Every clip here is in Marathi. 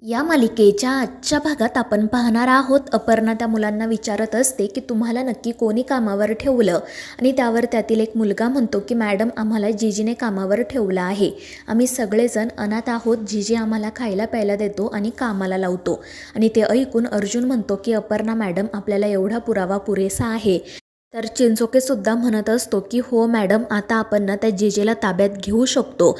या मालिकेच्या आजच्या भागात आपण पाहणार आहोत. अपर्णा त्या मुलांना विचारत असते की तुम्हाला नक्की कोणी कामावर ठेवलं, आणि त्यावर त्यातील एक मुलगा म्हणतो की मॅडम, आम्हाला जीजीने कामावर ठेवलं आहे. आम्ही सगळेजण अनाथ आहोत. जीजी आम्हाला खायला प्यायला देतो आणि कामाला लावतो. आणि ते ऐकून अर्जुन म्हणतो की अपर्णा मॅडम, आपल्याला एवढा पुरावा पुरेसा आहे. तर चिंचोकेसुद्धा म्हणत असतो की हो मॅडम, आता आपण ना त्या जीजीला ताब्यात घेऊ शकतो.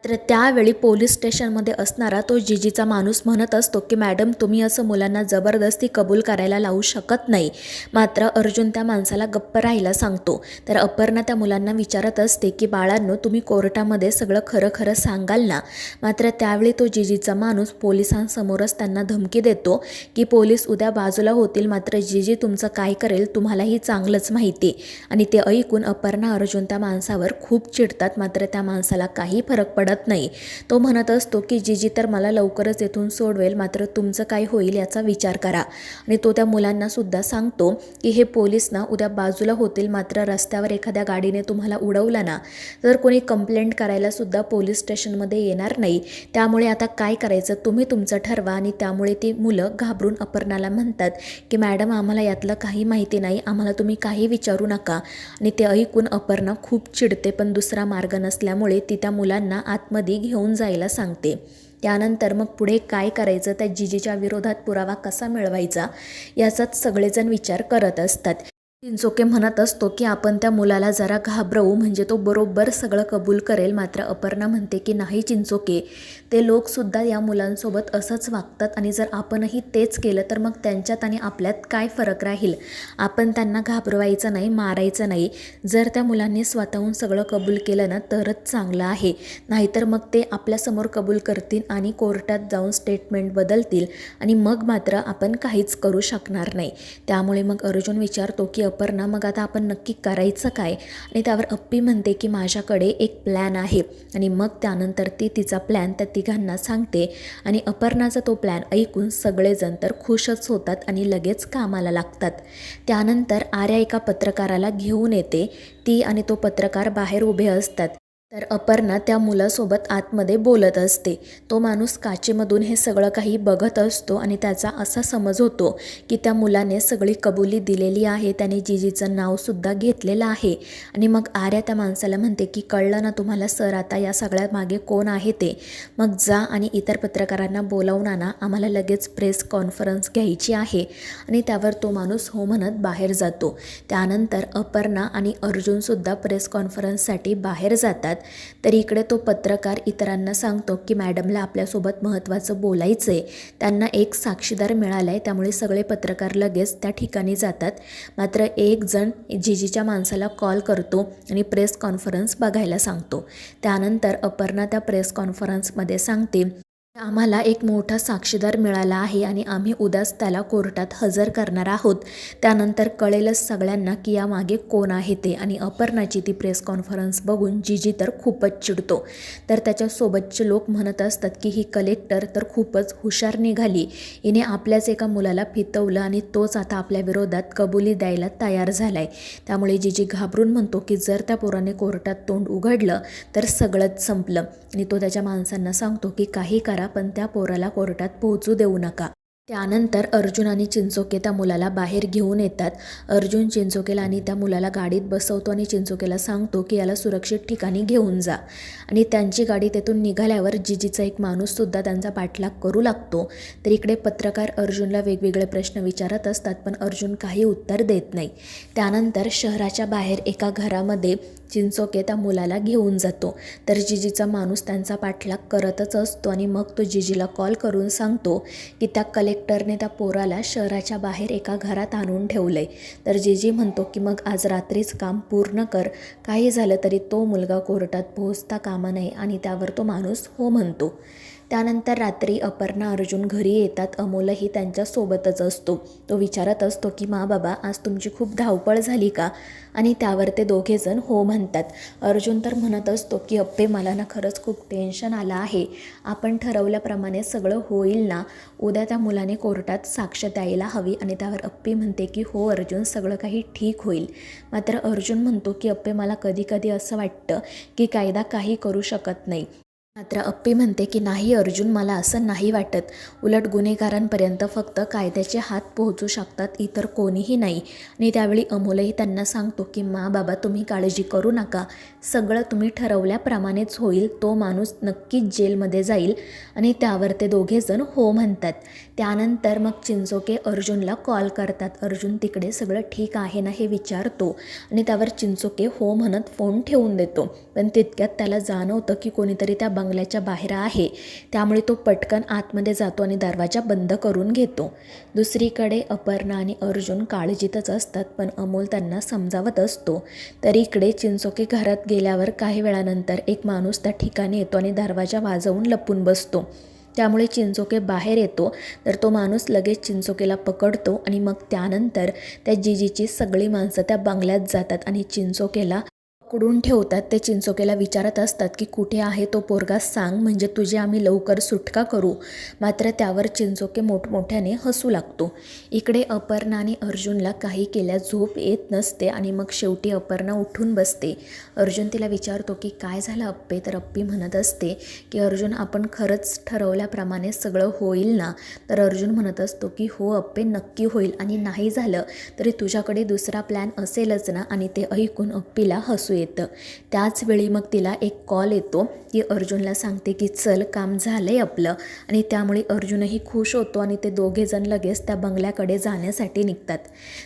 तर त्यावेळी पोलीस स्टेशनमध्ये असणारा तो जीजीचा माणूस म्हणत असतो की मॅडम, तुम्ही असं मुलांना जबरदस्ती कबूल करायला लावू शकत नाही. मात्र अर्जुन त्या माणसाला गप्प राहायला सांगतो. तर अपर्णा त्या मुलांना विचारत असते की बाळांनो, तुम्ही कोर्टामध्ये सगळं खरं खरं सांगाल ना. मात्र त्यावेळी तो जीजीचा माणूस पोलिसांसमोरच त्यांना धमकी देतो की पोलीस उद्या बाजूला होतील, मात्र जीजी तुमचं काय करेल तुम्हालाही चांगलंच माहिती. आणि ते ऐकून अपर्णा अर्जुन त्या माणसावर खूप चिडतात. मात्र त्या माणसाला काही फरक पडत नाही. तो म्हणत असतो की जीजी तर मला लवकरच येथून सोडवेल, मात्र तुमचं काय होईल याचा विचार करा. आणि तो त्या मुलांना सुद्धा सांगतो की हे पोलीस ना उद्या बाजूला होतील, मात्र रस्त्यावर एखाद्या गाडीने तुम्हाला उडवला ना तर कोणी कंप्लेंट करायला सुद्धा पोलीस स्टेशनमध्ये येणार नाही. त्यामुळे आता काय करायचं तुम्ही तुमचं ठरवा. आणि त्यामुळे ती मुलं घाबरून अपर्णाला म्हणतात की मॅडम, आम्हाला यातलं काही माहिती नाही, आम्हाला तुम्ही काही विचारू नका. आणि ते ऐकून अपर्णा खूप चिडते, पण दुसरा मार्ग नसल्यामुळे ती त्या मुलांना आतमध्ये घेऊन जायला सांगते. त्यानंतर मग पुढे काय करायचं, त्या जीजीच्या विरोधात पुरावा कसा मिळवायचा याचाच सगळेजण विचार करत असतात. चिंचोके म्हणत असतो की आपण त्या मुलाला जरा घाबरवू, म्हणजे तो बरोबर सगळं कबूल करेल. मात्र अपर्णा म्हणते की नाही चिंचोके, ते लोकसुद्धा या मुलांसोबत असंच वागतात, आणि जर आपणही तेच केलं तर मग त्यांच्यात आणि आपल्यात काय फरक राहील. आपण त्यांना घाबरवायचं नाही, मारायचं नाही. जर त्या मुलांनी स्वतःहून सगळं कबूल केलं ना तरच चांगलं आहे. नाहीतर मग ते आपल्यासमोर कबूल करतील आणि कोर्टात जाऊन स्टेटमेंट बदलतील, आणि मग मात्र आपण काहीच करू शकणार नाही. त्यामुळे मग अर्जुन विचारतो की अपर्णा, मग आता आपण नक्की करायचं काय. आणि त्यावर अप्पी म्हणते की माझ्याकडे एक प्लॅन आहे. आणि मग त्यानंतर ती तिचा प्लॅन त्या तिघांना सांगते. आणि अपर्णाचा तो प्लॅन ऐकून सगळेजण तर खुशच होतात आणि लगेच कामाला लागतात. त्यानंतर आर्या एका पत्रकाराला घेऊन येते. ती आणि तो पत्रकार बाहेर उभे असतात. तर अपर्णा त्या मुलासोबत आतमध्ये बोलत असते. तो माणूस काचेमधून हे सगळं काही बघत असतो आणि त्याचा असा समज होतो की त्या मुलाने सगळी कबुली दिलेली आहे, त्याने जीजीचं नावसुद्धा घेतलेलं आहे. आणि मग आर्या त्या माणसाला म्हणते की कळलं ना तुम्हाला सर, आता या सगळ्या मागे कोण आहे ते. मग जा आणि इतर पत्रकारांना बोलावून आणा, आम्हाला लगेच प्रेस कॉन्फरन्स घ्यायची आहे. आणि त्यावर तो माणूस हो म्हणत बाहेर जातो. त्यानंतर अपर्णा आणि अर्जुनसुद्धा प्रेस कॉन्फरन्ससाठी बाहेर जातात. तर इकडे तो पत्रकार इतरांना सांगतो की मॅडमला आपल्यासोबत महत्त्वाचं बोलायचं आहे. त्यांना एक साक्षीदार मिळाला आहे, त्यामुळे सगळे पत्रकार लगेच त्या ठिकाणी जातात. मात्र एक जण जीजीच्या माणसाला कॉल करतो आणि प्रेस कॉन्फरन्स बघायला सांगतो. त्यानंतर अपर्णा त्या प्रेस कॉन्फरन्समध्ये सांगते, आम्हाला एक मोठा साक्षीदार मिळाला आहे आणि आम्ही उद्याच त्याला कोर्टात हजर करणार आहोत. त्यानंतर कळेलच सगळ्यांना की यामागे कोण आहे ते. आणि अपर्णाची ती प्रेस कॉन्फरन्स बघून जीजी तर खूपच चिडतो. तर त्याच्यासोबतचे लोक म्हणत असतात की ही कलेक्टर तर खूपच हुशार निघाली, हिने आपल्याच एका मुलाला फितवलं आणि तोच आता आपल्या विरोधात कबुली द्यायला तयार झाला आहे. त्यामुळे जीजी घाबरून म्हणतो की जर त्या पोराने कोर्टात तोंड उघडलं तर सगळंच संपलं. आणि तो त्याच्या माणसांना सांगतो की काही करा, पण त्या पोराला कोर्टात पोहोचू देऊ नका. त्यानंतर अर्जुन आणि चिंचोके त्या मुलाला बाहेर घेऊन येतात. अर्जुन चिंचोकेला आणि त्या मुलाला गाडीत बसवतो आणि चिंचोकेला सांगतो की याला सुरक्षित ठिकाणी घेऊन जा. आणि त्यांची गाडी तेथून निघाल्यावर जीजीचा एक माणूससुद्धा त्यांचा पाठलाग करू लागतो. तर इकडे पत्रकार अर्जुनला वेगवेगळे प्रश्न विचारत असतात, पण अर्जुन काही उत्तर देत नाही. त्यानंतर शहराच्या बाहेर एका घरामध्ये चिंचोके त्या मुलाला घेऊन जातो. तर जीजीचा माणूस त्यांचा पाठलाग करतच असतो. आणि मग तो जीजीला कॉल करून सांगतो की त्या कलेक्टरने त्या पोराला शहराच्या बाहेर एका घरात आणून ठेवलं आहे. तर जीजी म्हणतो की मग आज रात्रीच काम पूर्ण कर, काही झालं तरी तो मुलगा कोर्टात पोहोचता कामा नये. आणि त्यावर तो माणूस हो म्हणतो. त्यानंतर रात्री अपर्णा अर्जुन घरी येतात. अमोलही त्यांच्यासोबतच असतो. तो विचारत असतो की मा बाबा, आज तुमची खूप धावपळ झाली का. आणि त्यावर ते दोघेजण हो म्हणतात. अर्जुन तर म्हणत असतो की अप्पे, मला ना खरंच खूप टेन्शन आलं आहे. आपण ठरवल्याप्रमाणे सगळं होईल ना. उद्या त्या मुलाने कोर्टात साक्ष द्यायला हवी. आणि त्यावर अप्पी म्हणते की हो अर्जुन, सगळं काही ठीक होईल. मात्र अर्जुन म्हणतो की अप्पे, मला कधी कधी असं वाटतं की कायदा काही करू शकत नाही. मात्र अप्पी म्हणते की नाही अर्जुन, मला असं नाही वाटत. उलट गुन्हेगारांपर्यंत फक्त कायद्याचे हात पोहोचू शकतात, इतर कोणीही नाही. आणि त्यावेळी अमोलही त्यांना सांगतो की बाबा तुम्ही काळजी करू नका, सगळं तुम्ही ठरवल्याप्रमाणेच होईल. तो माणूस नक्कीच जेलमध्ये जाईल. आणि त्यावर ते दोघेजण हो म्हणतात. त्यानंतर मग चिंचोके अर्जुनला कॉल करतात. अर्जुन तिकडे सगळं ठीक आहे ना हे विचारतो आणि त्यावर चिंचोके हो म्हणत फोन ठेवून देतो. पण तितक्यात त्याला जाणवतं की कोणीतरी त्या बंगल्याच्या बाहेर आहे. त्यामुळे तो पटकन आतमध्ये जातो आणि दरवाजा बंद करून घेतो. दुसरीकडे अपर्णा आणि अर्जुन काळजीतच असतात, पण अमोल त्यांना समजावत असतो. तर इकडे चिंचोके घरात गेल्यावर काही वेळानंतर एक माणूस त्या ठिकाणी येतो आणि दरवाजा वाजवून लपून बसतो. त्यामुळे चिंचोके बाहेर येतो. तर तो माणूस लगेच चिंचोकेला पकडतो आणि मग त्यानंतर त्या जिजीची सगळी माणसं त्या बंगल्यात जातात आणि चिंचोकेला पकडून ठेवतात. ते चिंचोकेला विचारत असतात की कुठे आहे तो पोरगा, सांग म्हणजे तुझी आम्ही लवकर सुटका करू. मात्र त्यावर चिंचोके मोठमोठ्याने हसू लागतो. इकडे अपर्णा आणि अर्जुनला काही केल्या झोप येत नसते आणि मग शेवटी अपर्णा उठून बसते. अर्जुन तिला विचारतो की काय झालं अप्पे. तर अप्पी म्हणत असते की अर्जुन, आपण खरंच ठरवल्याप्रमाणे सगळं होईल ना. तर अर्जुन म्हणत असतो की हो अप्पे, नक्की होईल. आणि नाही झालं तरी तुझ्याकडे दुसरा प्लॅन असेलच ना. आणि ते ऐकून अप्पीला हसू येतं. त्याच वेळी मग तिला एक कॉल येतो. ती अर्जुनला सांगते की चल, काम झालंय आपलं. आणि त्यामुळे अर्जुनही खुश होतो आणि ते दोघेजण लगेच त्या बंगल्याकडे जाण्यासाठी निघतात.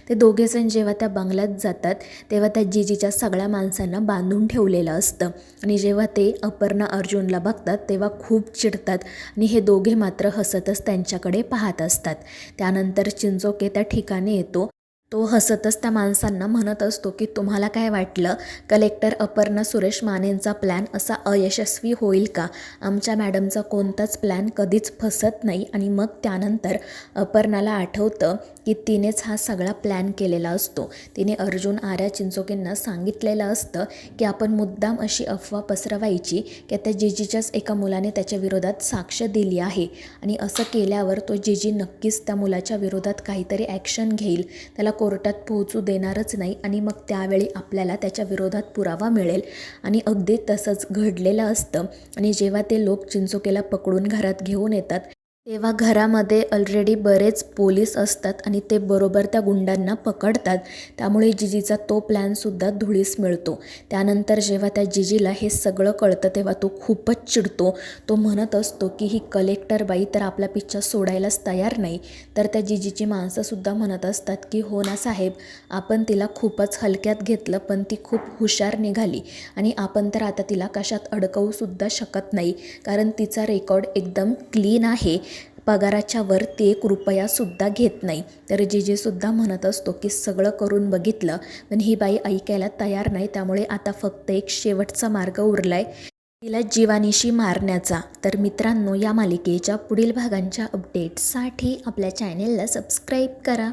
ते दोघेजण जेव्हा त्या बंगल्यात जातात तेव्हा त्या जिजीच्या सगळ्या माणसांना बांधून ठेवलेलं असतं. आणि जेव्हा ते अपर्णा अर्जुनला बघतात तेव्हा खूप चिडतात आणि हे दोघे मात्र हसतच त्यांच्याकडे पाहत असतात. त्यानंतर चिंचोके त्या ठिकाणी येतो. तो हसतच त्या माणसांना म्हणत असतो की तुम्हाला काय वाटलं, कलेक्टर अपर्णा सुरेश मानेंचा प्लॅन असा अयशस्वी होईल का? आमच्या मॅडमचा कोणताच प्लॅन कधीच फसत नाही. आणि मग त्यानंतर अपर्णाला आठवतं की तिनेच हा सगळा प्लॅन केलेला असतो. तिने अर्जुन, आर्या, चिंचोकेंना सांगितलेलं असतं की आपण मुद्दाम अशी अफवा पसरवायची की त्या जिजीच्याच एका मुलाने त्याच्या विरोधात साक्ष दिली आहे आणि असं केल्यावर तो जिजी नक्कीच त्या मुलाच्या विरोधात काहीतरी ॲक्शन घेईल, त्याला कोर्टात पोहोचू देणारच नाही. आणि मग त्यावेळी आपल्याला त्याच्या विरोधात पुरावा मिळेल. आणि अगदी तसंच घडलेलं असतं. आणि जेव्हा ते लोक चिंचोकेला पकडून घरात घेऊन येतात तेव्हा घरामध्ये ऑलरेडी बरेच पोलीस असतात आणि ते बरोबर त्या गुंडांना पकडतात. त्यामुळे जिजीचा तो प्लॅनसुद्धा धुळीस मिळतो. त्यानंतर जेव्हा त्या जिजीला हे सगळं कळतं तेव्हा तो खूपच चिडतो. तो म्हणत असतो की ही कलेक्टर बाई तर आपला पिच्छा सोडायलाच तयार नाही. तर त्या जिजीची माणसंसुद्धा म्हणत असतात की हो ना साहेब, आपण तिला खूपच हलक्यात घेतलं, पण ती खूप हुशार निघाली आणि आपण तर आता तिला कशात अडकवूसुद्धा शकत नाही, कारण तिचा रेकॉर्ड एकदम क्लीन आहे. पगाराच्या वर ती ₹1सुद्धा घेत नाही. तर जिजीसुद्धा म्हणत असतो की सगळं करून बघितलं, पण ही बाई ऐकायला तयार नाही. त्यामुळे आता फक्त एक शेवटचा मार्ग उरलाय, तिला जीवानीशी मारण्याचा. तर मित्रांनो, या मालिकेच्या पुढील भागांच्या अपडेट्ससाठी आपल्या चॅनेलला सबस्क्राईब करा.